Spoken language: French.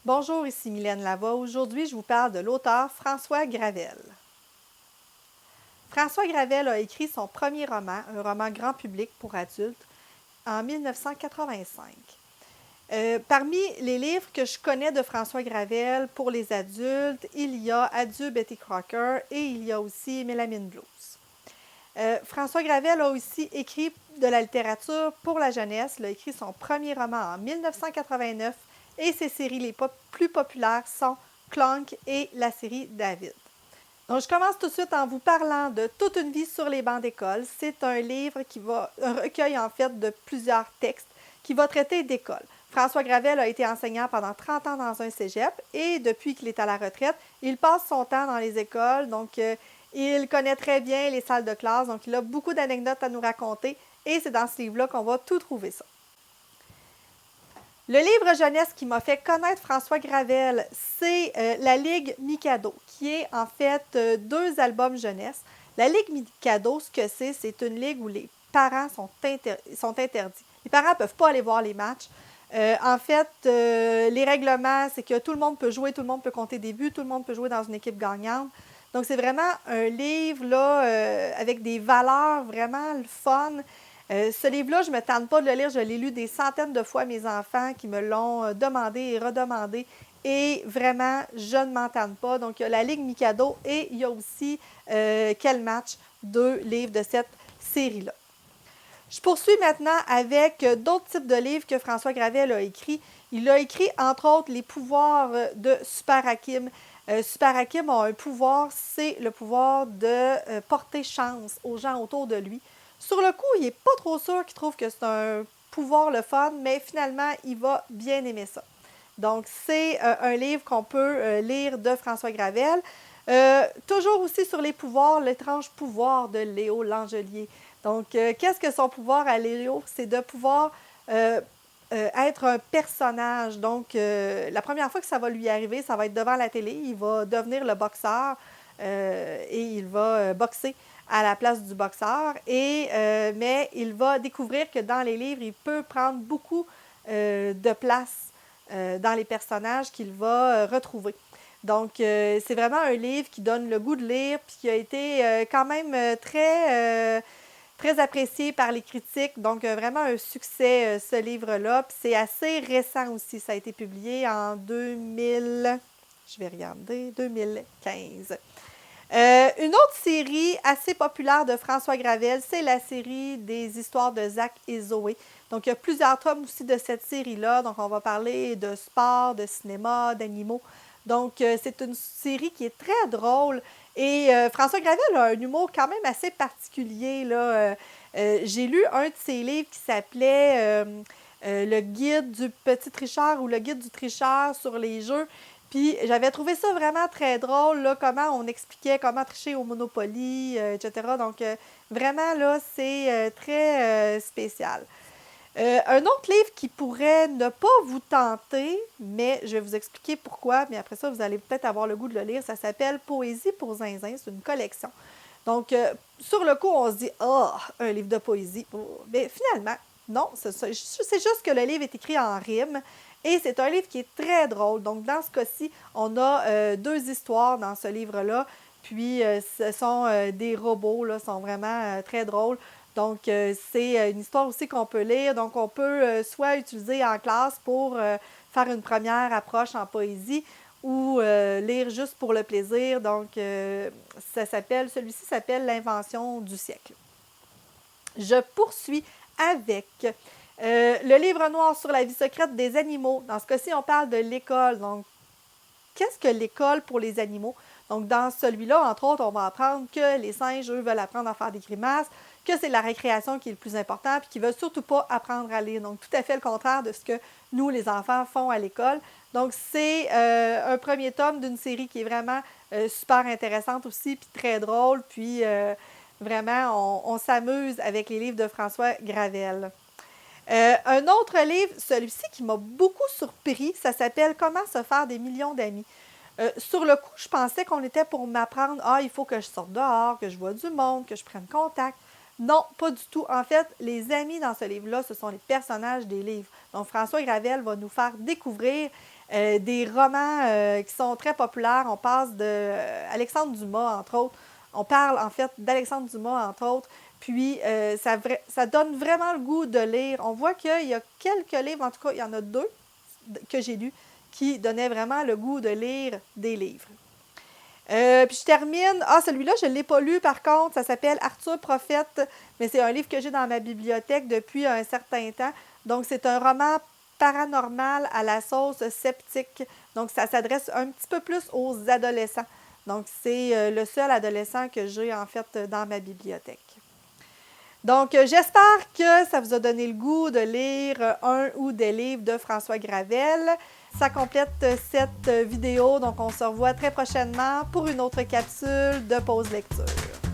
Bonjour, ici Mylène Lavoie. Aujourd'hui, je vous parle de l'auteur François Gravel. François Gravel a écrit son premier roman, un roman grand public pour adultes, en 1985. Parmi les livres que je connais de François Gravel pour les adultes, il y a Adieu Betty Crocker et il y a aussi Mélamine Blues. François Gravel a aussi écrit de la littérature pour la jeunesse. Il a écrit son premier roman en 1989 et ses séries les plus populaires sont Clunk et la série David. Donc, je commence tout de suite en vous parlant de Toute une vie sur les bancs d'école. C'est un livre un recueil en fait de plusieurs textes qui va traiter d'école. François Gravel a été enseignant pendant 30 ans dans un cégep et depuis qu'il est à la retraite, il passe son temps dans les écoles. Donc, il connaît très bien les salles de classe. Donc, il a beaucoup d'anecdotes à nous raconter et c'est dans ce livre-là qu'on va tout trouver ça. Le livre jeunesse qui m'a fait connaître François Gravel, c'est La Ligue Mikado, qui est en fait 2 albums jeunesse. La Ligue Mikado, ce que c'est une ligue où les parents sont interdits. Les parents ne peuvent pas aller voir les matchs. En fait, les règlements, c'est que tout le monde peut jouer, tout le monde peut compter des buts, tout le monde peut jouer dans une équipe gagnante. Donc, c'est vraiment un livre là, avec des valeurs vraiment le fun. Ce livre-là, je ne me tente pas de le lire. Je l'ai lu des centaines de fois à mes enfants qui me l'ont demandé et redemandé. Et vraiment, je ne m'en tente pas. Donc, il y a la Ligue Mikado et il y a aussi Quel match, 2 livres de cette série-là. Je poursuis maintenant avec d'autres types de livres que François Gravel a écrits. Il a écrit, entre autres, Les pouvoirs de Super Hakim. Super Hakim a un pouvoir, c'est le pouvoir de porter chance aux gens autour de lui. Sur le coup, il n'est pas trop sûr qu'il trouve que c'est un pouvoir le fun, mais finalement, il va bien aimer ça. Donc, c'est un livre qu'on peut lire de François Gravel. Toujours aussi sur les pouvoirs, l'étrange pouvoir de Léo Langelier. Donc, qu'est-ce que son pouvoir à Léo? C'est de pouvoir être un personnage. Donc, la première fois que ça va lui arriver, ça va être devant la télé. Il va devenir le boxeur et il va boxer à la place du boxeur. Mais il va découvrir que dans les livres, il peut prendre beaucoup de place dans les personnages qu'il va retrouver. Donc, c'est vraiment un livre qui donne le goût de lire, puis qui a été quand même très apprécié par les critiques. Donc, vraiment un succès, ce livre-là. Puis c'est assez récent aussi. Ça a été publié en 2015. Une autre série assez populaire de François Gravel, c'est la série des histoires de Zach et Zoé. Donc, il y a plusieurs tomes aussi de cette série-là. Donc, on va parler de sport, de cinéma, d'animaux. Donc, c'est une série qui est très drôle. Et François Gravel a un humour quand même assez particulier, là. J'ai lu un de ses livres qui s'appelait Le guide du petit tricheur ou Le guide du tricheur sur les jeux. Puis j'avais trouvé ça vraiment très drôle, là, comment on expliquait comment tricher au Monopoly, etc. Donc, vraiment, là, c'est très spécial. Un autre livre qui pourrait ne pas vous tenter, mais je vais vous expliquer pourquoi, mais après ça, vous allez peut-être avoir le goût de le lire. Ça s'appelle Poésie pour Zinzin, c'est une collection. Donc, sur le coup, on se dit, ah, un livre de poésie. Mais finalement, non, c'est juste que le livre est écrit en rime et c'est un livre qui est très drôle. Donc, dans ce cas-ci, on a 2 histoires dans ce livre-là. Puis, ce sont des robots, là, sont vraiment très drôles. Donc, c'est une histoire aussi qu'on peut lire. Donc, on peut soit utiliser en classe pour faire une première approche en poésie ou lire juste pour le plaisir. Donc, celui-ci s'appelle L'invention du siècle. Je poursuis avec le livre noir sur la vie secrète des animaux. Dans ce cas-ci, on parle de l'école. Donc, qu'est-ce que l'école pour les animaux? Donc, dans celui-là, entre autres, on va apprendre que les singes, eux, veulent apprendre à faire des grimaces, que c'est la récréation qui est le plus important, puis qu'ils ne veulent surtout pas apprendre à lire. Donc, tout à fait le contraire de ce que nous, les enfants, font à l'école. Donc, c'est un premier tome d'une série qui est vraiment super intéressante aussi, puis très drôle, puis vraiment, on s'amuse avec les livres de François Gravel. Un autre livre, celui-ci qui m'a beaucoup surpris, ça s'appelle Comment se faire des millions d'amis. Sur le coup, je pensais qu'on était pour m'apprendre, il faut que je sorte dehors, que je vois du monde, que je prenne contact. Non, pas du tout. En fait, les amis dans ce livre-là, ce sont les personnages des livres. Donc, François Gravel va nous faire découvrir des romans qui sont très populaires. On passe de Alexandre Dumas, entre autres. On parle en fait d'Alexandre Dumas, entre autres. Puis, ça donne vraiment le goût de lire. On voit qu'il y a quelques livres, en tout cas, il y en a 2 que j'ai lus, qui donnaient vraiment le goût de lire des livres. Puis je termine. Ah, celui-là, je ne l'ai pas lu par contre. Ça s'appelle Arthur Prophète, mais c'est un livre que j'ai dans ma bibliothèque depuis un certain temps. Donc, c'est un roman paranormal à la sauce sceptique. Donc, ça s'adresse un petit peu plus aux adolescents. Donc, c'est le seul adolescent que j'ai en fait dans ma bibliothèque. Donc, j'espère que ça vous a donné le goût de lire un ou des livres de François Gravel. Ça complète cette vidéo, donc on se revoit très prochainement pour une autre capsule de pause lecture.